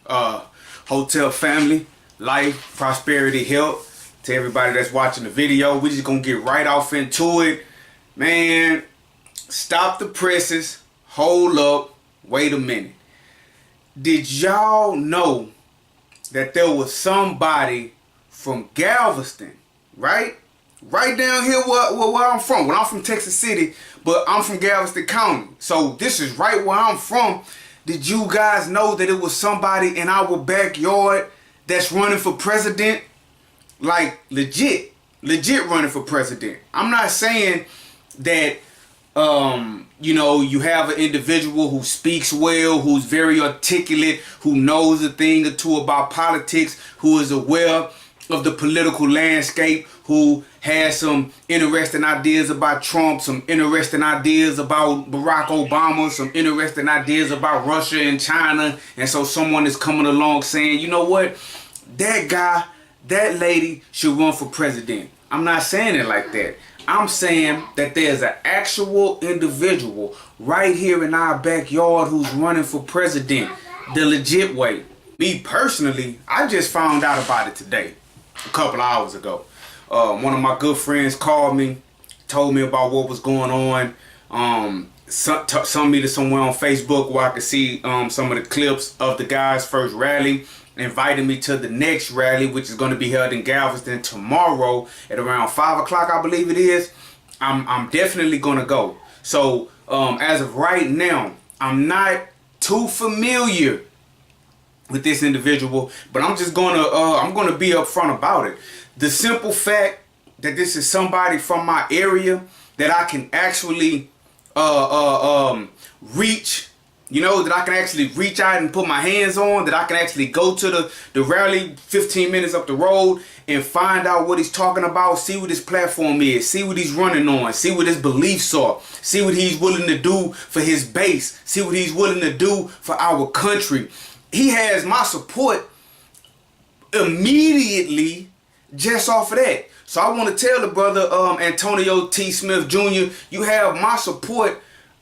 Hotel family, life, prosperity, health. To everybody that's watching the video, we just gonna get right off into it. Man, stop the presses. Hold up. Wait a minute. Did y'all know that there was somebody from Galveston, right down here where I'm from? Well, I'm from Texas City, but I'm from Galveston County. So this is right where I'm from. Did you guys know that it was somebody in our backyard that's running for president? Like legit running for president. I'm not saying that you have an individual who speaks well, who's very articulate, who knows a thing or two about politics, who is aware of the political landscape, who has some interesting ideas about Trump, some interesting ideas about Barack Obama, some interesting ideas about Russia and China. And so someone is coming along saying, you know what, that guy, that lady should run for president. I'm not saying it like that. I'm saying that there's an actual individual right here in our backyard who's running for president the legit way. Me personally, I just found out about it today, a couple hours ago. One of my good friends called me, told me about what was going on. Sent me to somewhere on Facebook where I could see some of the clips of the guy's first rally. Invited me to the next rally, which is going to be held in Galveston tomorrow at around 5 o'clock, I believe it is. I'm definitely going to go. So as of right now, I'm not too familiar with this individual, but I'm just going to be upfront about it. The simple fact that this is somebody from my area that I can actually reach, that I can actually reach out and put my hands on, that I can actually go to the rally 15 minutes up the road and find out what he's talking about, see what his platform is, see what he's running on, see what his beliefs are, see what he's willing to do for his base, see what he's willing to do for our country. He has my support immediately just off of that. So I want to tell the brother Antonio T. Smith Jr., you have my support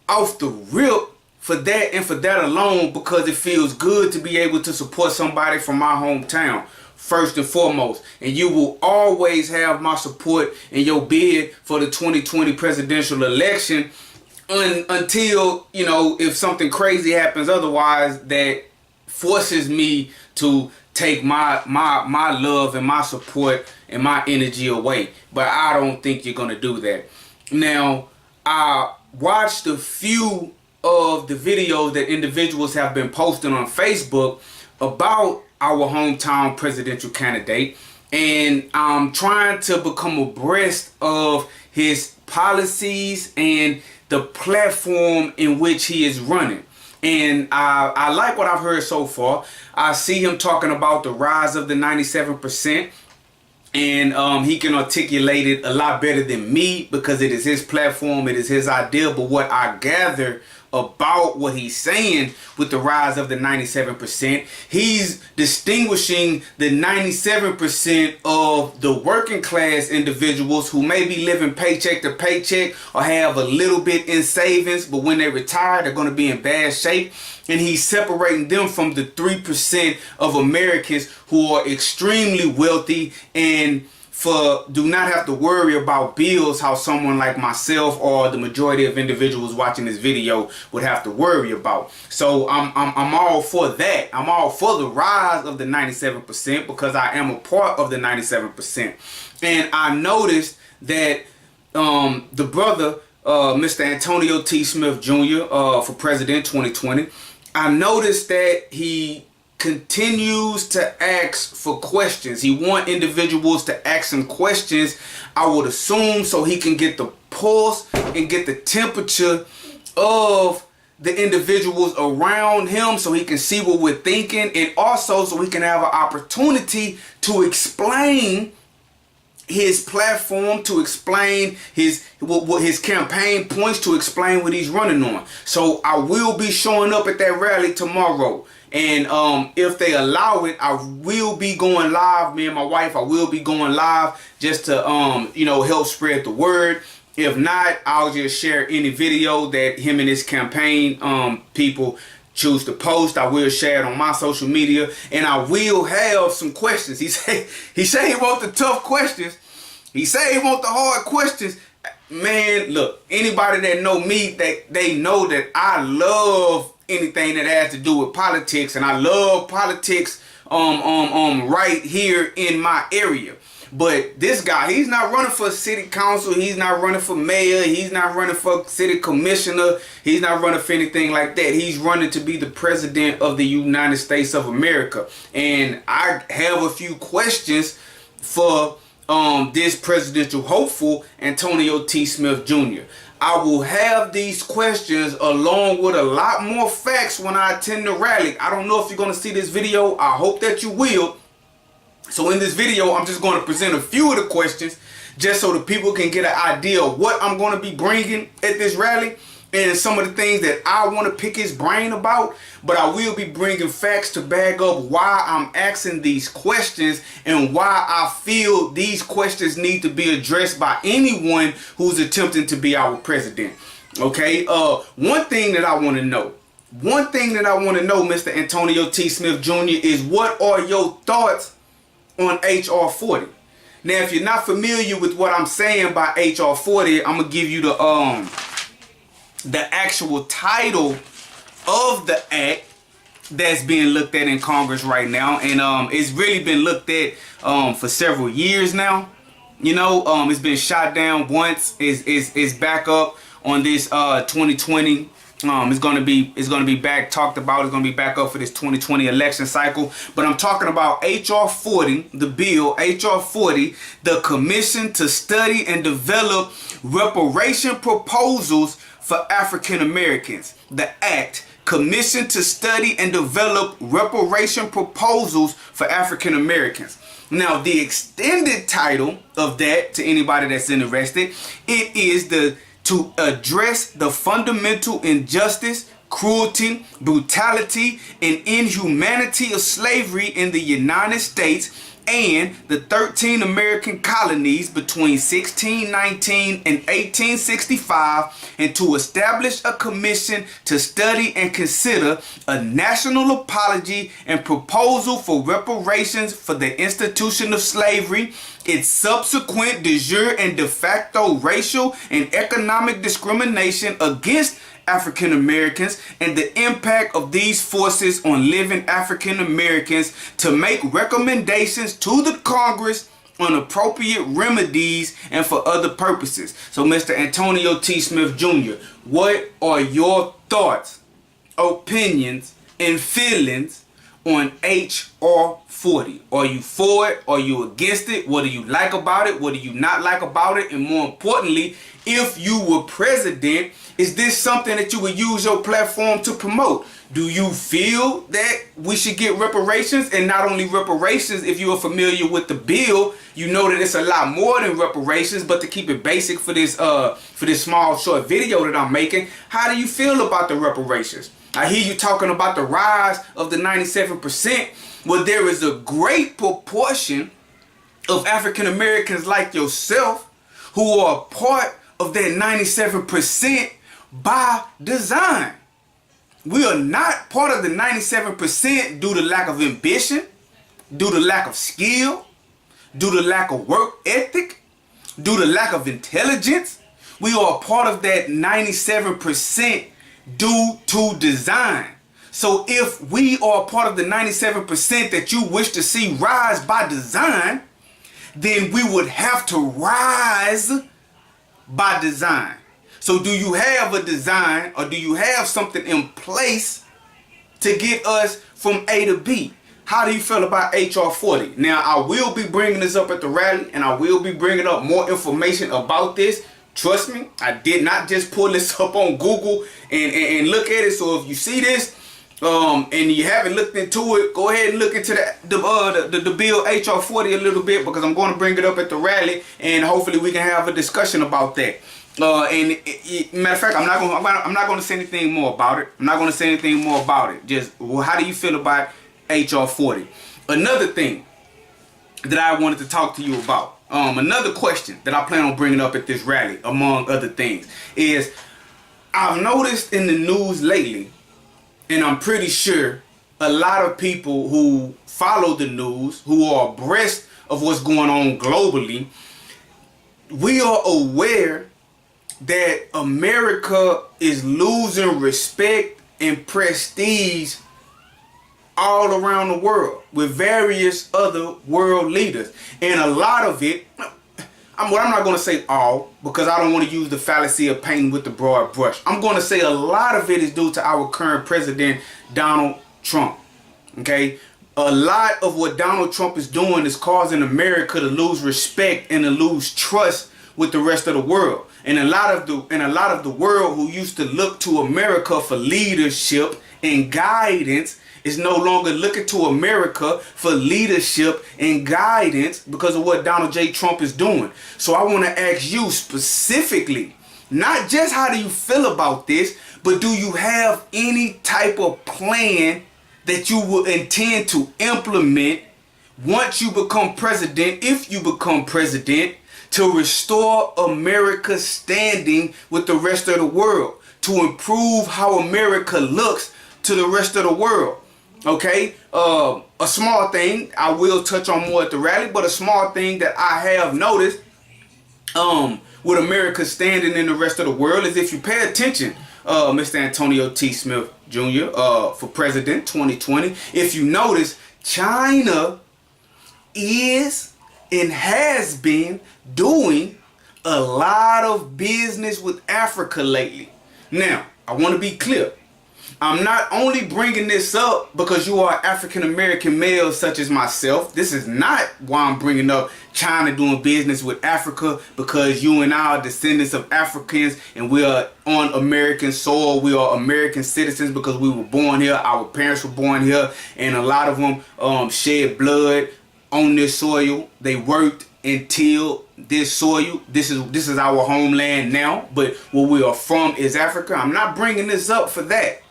off the rip for that and for that alone, because it feels good to be able to support somebody from my hometown first and foremost. And you will always have my support in your bid for the 2020 presidential election until, if something crazy happens otherwise that forces me to take my love and my support and my energy away. But I don't think you're going to do that. Now, I watched a few of the videos that individuals have been posting on Facebook about our hometown presidential candidate, and I'm trying to become abreast of his policies and the platform in which he is running. And I like what I've heard so far. I see him talking about the rise of the 97%. And he can articulate it a lot better than me because it is his platform, it is his idea. But what I gather about what he's saying with the rise of the 97%, he's distinguishing the 97% of the working class individuals who may be living paycheck to paycheck or have a little bit in savings, but when they retire, they're going to be in bad shape. And he's separating them from the 3% of Americans who are extremely wealthy and do not have to worry about bills, how someone like myself or the majority of individuals watching this video would have to worry about. So I'm all for that. I'm all for the rise of the 97% because I am a part of the 97%. And I noticed that the brother, Mr. Antonio T. Smith Jr. For President 2020, I noticed that he continues to ask for questions. He wants individuals to ask him questions, I would assume, so he can get the pulse and get the temperature of the individuals around him, so he can see what we're thinking, and also so he can have an opportunity to explain his platform, to explain his campaign points, to explain what he's running on. So I will be showing up at that rally tomorrow. And if they allow it, I will be going live. Me and my wife, I will be going live just to help spread the word. If not, I'll just share any video that him and his campaign people choose to post. I will share it on my social media, and I will have some questions. He say he want the tough questions. He say he want the hard questions. Man, look, anybody that know me, they know that I love anything that has to do with politics, and I love politics right here in my area. But this guy, he's not running for city council, he's not running for mayor, he's not running for city commissioner, he's not running for anything like that. He's running to be the president of the United States of America. And I have a few questions for this presidential hopeful, Antonio T. Smith Jr. I will have these questions along with a lot more facts when I attend the rally. I don't know if you're going to see this video. I hope that you will. So in this video, I'm just going to present a few of the questions just so the people can get an idea of what I'm going to be bringing at this rally and some of the things that I want to pick his brain about. But I will be bringing facts to back up why I'm asking these questions and why I feel these questions need to be addressed by anyone who's attempting to be our president. Okay, one thing that I want to know, Mr. Antonio T. Smith Jr., is what are your thoughts on HR 40? Now, if you're not familiar with what I'm saying by HR 40, I'm gonna give you the actual title of the act that's being looked at in Congress right now, and it's really been looked at for several years now. You know, it's been shot down once. It's back up on this 2020. It's gonna be back talked about. It's gonna be back up for this 2020 election cycle. But I'm talking about HR 40, the bill, HR 40, the Commission to Study and Develop Reparation Proposals for African Americans. The Act, Commission to Study and Develop Reparation Proposals for African Americans. Now, the extended title of that, to anybody that's interested, it is to address the fundamental injustice, cruelty, brutality, and inhumanity of slavery in the United States and the 13 American colonies between 1619 and 1865, and to establish a commission to study and consider a national apology and proposal for reparations for the institution of slavery, its subsequent de jure and de facto racial and economic discrimination against African Americans, and the impact of these forces on living African Americans, to make recommendations to the Congress on appropriate remedies and for other purposes. So, Mr. Antonio T. Smith Jr., what are your thoughts, opinions, and feelings on HR 40? Are you for it? Are you against it? What do you like about it? What do you not like about it? And more importantly, if you were president, is this something that you would use your platform to promote? Do you feel that we should get reparations? And not only reparations, if you are familiar with the bill, you know that it's a lot more than reparations. But to keep it basic for this small short video that I'm making, how do you feel about the reparations? I hear you talking about the rise of the 97%. Well, there is a great proportion of African Americans like yourself who are part of that 97% by design. We are not part of the 97% due to lack of ambition, due to lack of skill, due to lack of work ethic, due to lack of intelligence. We are a part of that 97% due to design. So if we are a part of the 97% that you wish to see rise by design, then we would have to rise by design. So do you have a design, or do you have something in place to get us from A to B? How do you feel about HR 40? Now, I will be bringing this up at the rally, and I will be bringing up more information about this. Trust me, I did not just pull this up on Google and look at it. So if you see this and you haven't looked into it, go ahead and look into the bill HR 40 a little bit, because I'm going to bring it up at the rally, and hopefully we can have a discussion about that. Matter of fact, I'm not going to say anything more about it. Just, well, how do you feel about HR 40? Another thing that I wanted to talk to you about, another question that I plan on bringing up at this rally, among other things, is I've noticed in the news lately and I'm pretty sure a lot of people who follow the news, who are abreast of what's going on globally, we are aware that America is losing respect and prestige all around the world with various other world leaders. And a lot of it, I'm not going to say all, because I don't want to use the fallacy of painting with the broad brush. I'm going to say a lot of it is due to our current president, Donald Trump. Okay? A lot of what Donald Trump is doing is causing America to lose respect and to lose trust with the rest of the world. And a lot of the world who used to look to America for leadership and guidance is no longer looking to America for leadership and guidance because of what Donald J. Trump is doing. So I want to ask you specifically, not just how do you feel about this, but do you have any type of plan that you will intend to implement once you become president, if you become president, to restore America's standing with the rest of the world, to improve how America looks to the rest of the world? Okay, a small thing I will touch on more at the rally, but a small thing that I have noticed with America standing in the rest of the world is, if you pay attention, Mr. Antonio T. Smith Jr. For President 2020, if you notice, China is and has been doing a lot of business with Africa lately. Now, I want to be clear. I'm not only bringing this up because you are African American males such as myself. This is not why I'm bringing up China doing business with Africa, because you and I are descendants of Africans and we are on American soil. We are American citizens because we were born here. Our parents were born here, and a lot of them shed blood on this soil. They worked until this soil. This is our homeland now, but where we are from is Africa. I'm not bringing this up for that.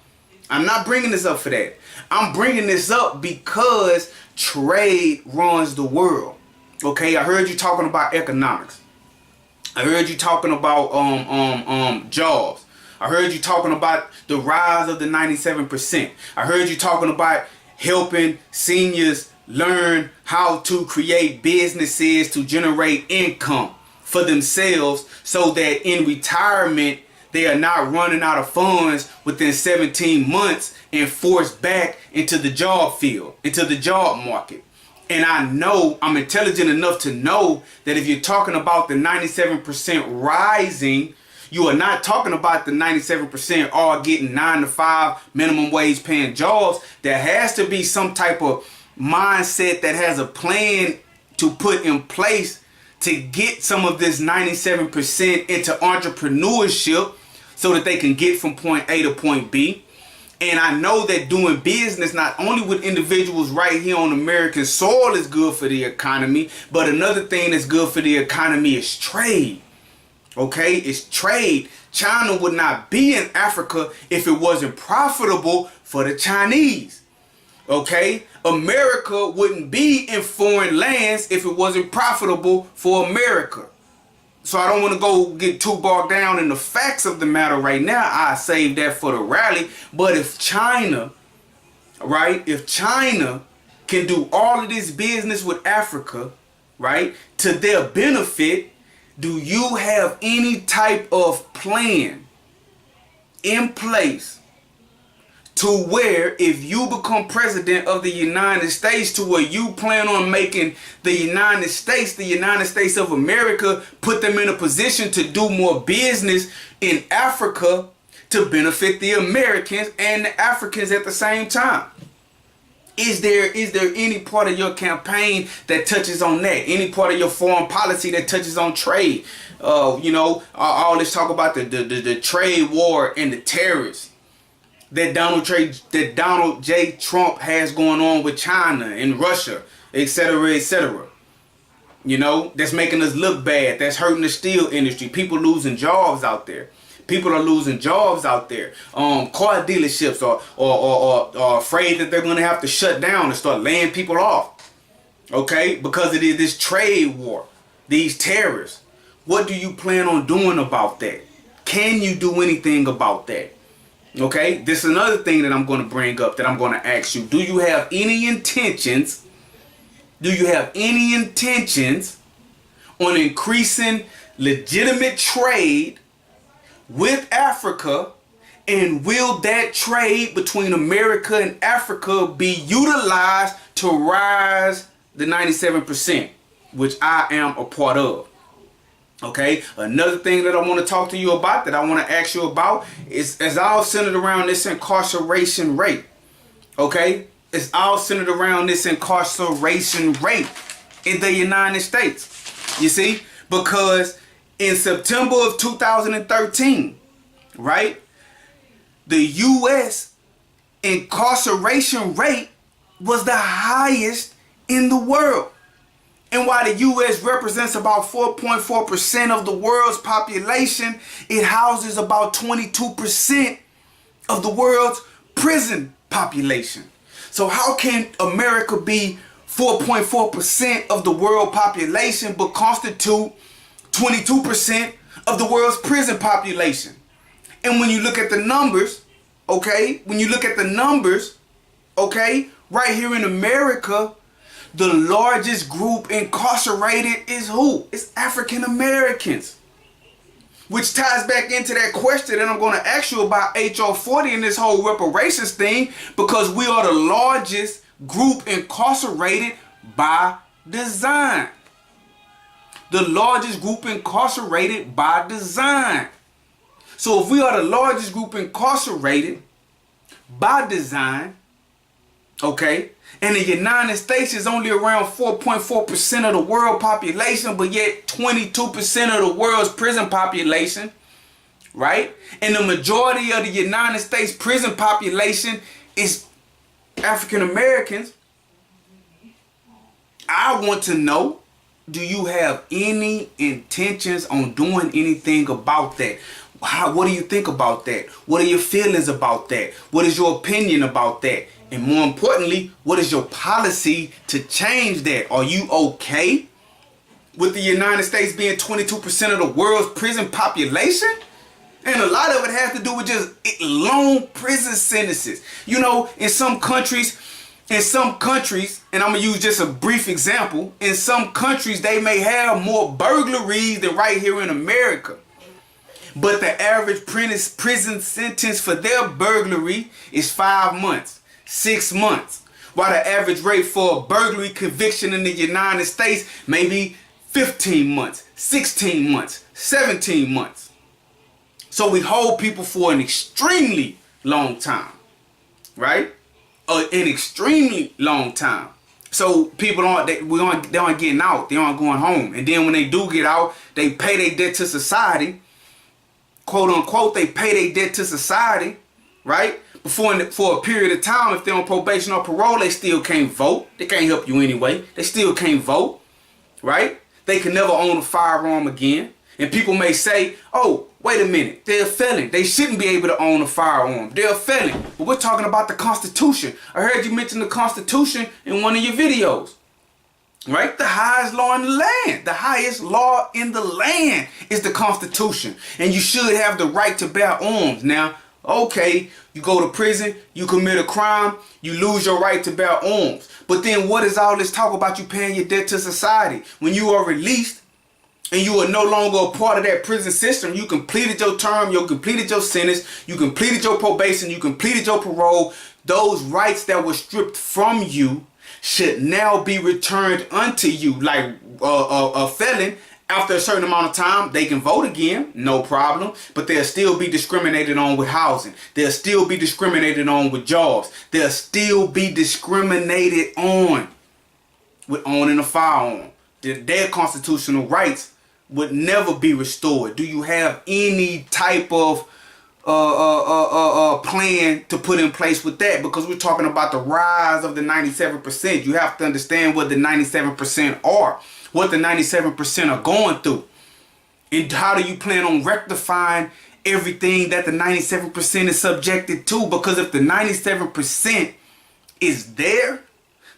I'm not bringing this up for that. I'm bringing this up because trade runs the world. Okay, I heard you talking about economics. I heard you talking about jobs. I heard you talking about the rise of the 97%. I heard you talking about helping seniors learn how to create businesses to generate income for themselves so that in retirement they are not running out of funds within 17 months and forced back into the job field, into the job market. And I know, I'm intelligent enough to know that if you're talking about the 97% rising, you are not talking about the 97% all getting 9 to 5 minimum wage paying jobs. There has to be some type of mindset that has a plan to put in place to get some of this 97% into entrepreneurship so that they can get from point A to point B. And I know that doing business not only with individuals right here on American soil is good for the economy, but another thing that's good for the economy is trade. Okay, it's trade. China would not be in Africa if it wasn't profitable for the Chinese. Okay, America wouldn't be in foreign lands if it wasn't profitable for America. So I don't want to go get too bogged down in the facts of the matter right now. I save that for the rally. But if China, right, if China can do all of this business with Africa, right, to their benefit, do you have any type of plan in place to where if you become president of the United States, to where you plan on making the United States of America, put them in a position to do more business in Africa to benefit the Americans and the Africans at the same time? Is there any part of your campaign that touches on that? Any part of your foreign policy that touches on trade? All this talk about the trade war and the tariffs that Donald J. Trump has going on with China and Russia, etc., etc. You know, that's making us look bad. That's hurting the steel industry. People losing jobs out there. People are losing jobs out there. Car dealerships are afraid that they're going to have to shut down and start laying people off. Okay? Because it is this trade war. These tariffs. What do you plan on doing about that? Can you do anything about that? Okay, this is another thing that I'm going to bring up, that I'm going to ask you. Do you have any intentions? Do you have any intentions on increasing legitimate trade with Africa? And will that trade between America and Africa be utilized to rise the 97%, which I am a part of? Okay, another thing that I want to talk to you about, that I want to ask you about, is all centered around this incarceration rate. Okay, it's all centered around this incarceration rate in the United States. You see, because in September of 2013, right, the U.S. incarceration rate was the highest in the world. And while the U.S. represents about 4.4% of the world's population, it houses about 22% of the world's prison population. So how can America be 4.4% of the world population but constitute 22% of the world's prison population? And when you look at the numbers, okay, right here in America, the largest group incarcerated is who? It's African Americans. Which ties back into that question that I'm going to ask you about HR 40 and this whole reparations thing, because we are the largest group incarcerated by design. The largest group incarcerated by design. So if we are the largest group incarcerated by design, okay, and the United States is only around 4.4% of the world population, but yet 22% of the world's prison population, right? And the majority of the United States prison population is African Americans. I want to know, do you have any intentions on doing anything about that? What do you think about that? What are your feelings about that? What is your opinion about that? And more importantly, what is your policy to change that? Are you okay with the United States being 22% of the world's prison population? And a lot of it has to do with just long prison sentences. You know, in some countries, and I'm going to use just a brief example, in some countries they may have more burglaries than right here in America. But the average prison sentence for their burglary is 5 months, 6 months. While the average rate for a burglary conviction in the United States may be 15 months, 16 months, 17 months. So we hold people for an extremely long time, right? An extremely long time. So people aren't getting out, they aren't going home. And then when they do get out, they pay their debt to society. Quote unquote, they pay their debt to society, right? For a period of time, if they're on probation or parole, they still can't vote. They can't help you anyway. They still can't vote, right? They can never own a firearm again. And people may say, oh, wait a minute, they're a felon. They shouldn't be able to own a firearm. They're a felon. But we're talking about the Constitution. I heard you mention the Constitution in one of your videos. Right? The highest law in the land. The highest law in the land is the Constitution. And you should have the right to bear arms. Now, okay, you go to prison, you commit a crime, you lose your right to bear arms. But then what is all this talk about you paying your debt to society? When you are released and you are no longer a part of that prison system, you completed your term, you completed your sentence, you completed your probation, you completed your parole, those rights that were stripped from you should now be returned unto you. Like a felon, after a certain amount of time, they can vote again, no problem, but they'll still be discriminated on with housing. They'll still be discriminated on with jobs. They'll still be discriminated on with owning a firearm. Their constitutional rights would never be restored. Do you have any type of plan to put in place with that? Because we're talking about the rise of the 97%. You have to understand what the 97% are, what the 97% are going through, and how do you plan on rectifying everything that the 97% is subjected to? Because if the 97% is there,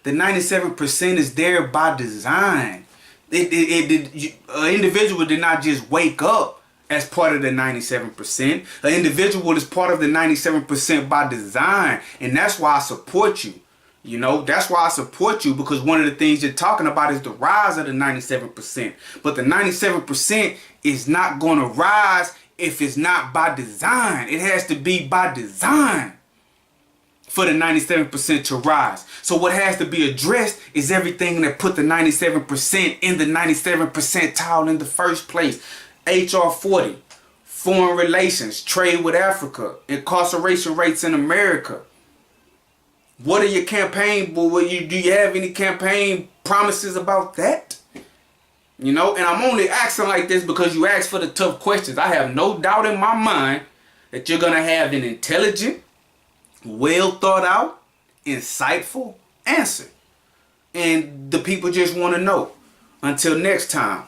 the 97% is there by design. An individual did not just wake up as part of the 97%. An individual is part of the 97% by design. And that's why I support you. You know, that's why I support you, because one of the things you're talking about is the rise of the 97%. But the 97% is not going to rise if it's not by design. It has to be by design for the 97% to rise. So what has to be addressed is everything that put the 97% in the 97th percentile in the first place. HR 40, foreign relations, trade with Africa, incarceration rates in America. What are your campaign, do you have any campaign promises about that? You know, and I'm only asking like this because you asked for the tough questions. I have no doubt in my mind that you're going to have an intelligent, well thought out, insightful answer. And the people just want to know. Until next time,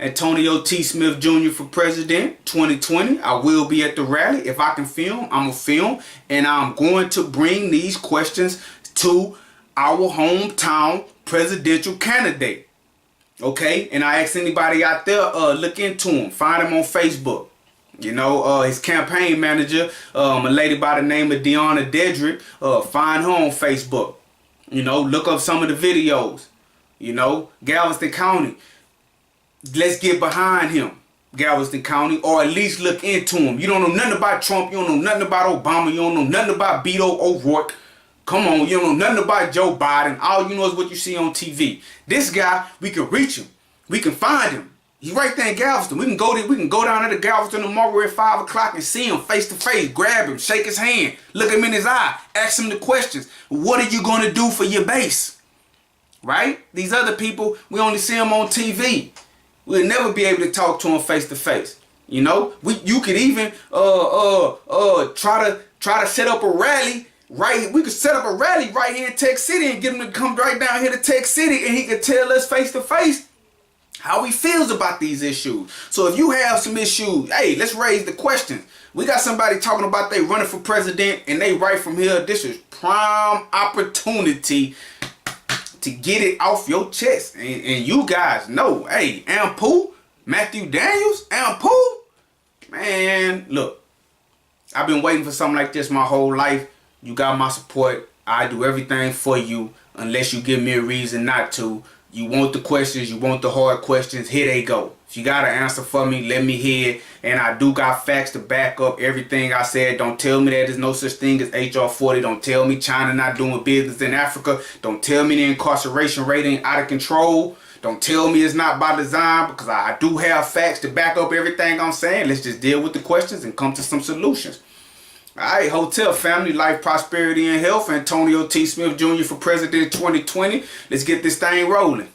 Antonio T. Smith Jr. for president 2020. I will be at the rally. If I can film, I'm going to film. And I'm going to bring these questions to our hometown presidential candidate. Okay? And I ask anybody out there, look into him. Find him on Facebook. You know, his campaign manager, a lady by the name of Deanna Dedrick, find her on Facebook. You know, look up some of the videos. You know, Galveston County. Let's get behind him, Galveston County, or at least look into him. You don't know nothing about Trump. You don't know nothing about Obama. You don't know nothing about Beto O'Rourke. Come on, you don't know nothing about Joe Biden. All you know is what you see on TV. This guy, we can reach him. We can find him. He's right there in Galveston. We can go there. We can go down there to Galveston tomorrow at 5 o'clock and see him face to face. Grab him, shake his hand, look him in his eye, ask him the questions. What are you going to do for your base? Right? These other people, we only see them on TV. We'll never be able to talk to him face to face. You know, you could even try to set up a rally. Right, we could set up a rally right here in Tech City and get him to come right down here to Tech City, and he could tell us face to face how he feels about these issues. So if you have some issues, hey, let's raise the questions. We got somebody talking about they running for president and they right from here. This is prime opportunity to get it off your chest. And you guys know, hey, Ampu, Matthew Daniels, Ampu, man, look, I've been waiting for something like this my whole life. You got my support. I do everything for you unless you give me a reason not to. You want the questions, you want the hard questions, here they go. If you got an answer for me, let me hear it. And I do got facts to back up everything I said. Don't tell me that there's no such thing as HR 40. Don't tell me China not doing business in Africa. Don't tell me the incarceration rate ain't out of control. Don't tell me it's not by design, because I do have facts to back up everything I'm saying. Let's just deal with the questions and come to some solutions. All right, hotel, family, life, prosperity, and health. Antonio T. Smith Jr. for president 2020. Let's get this thing rolling.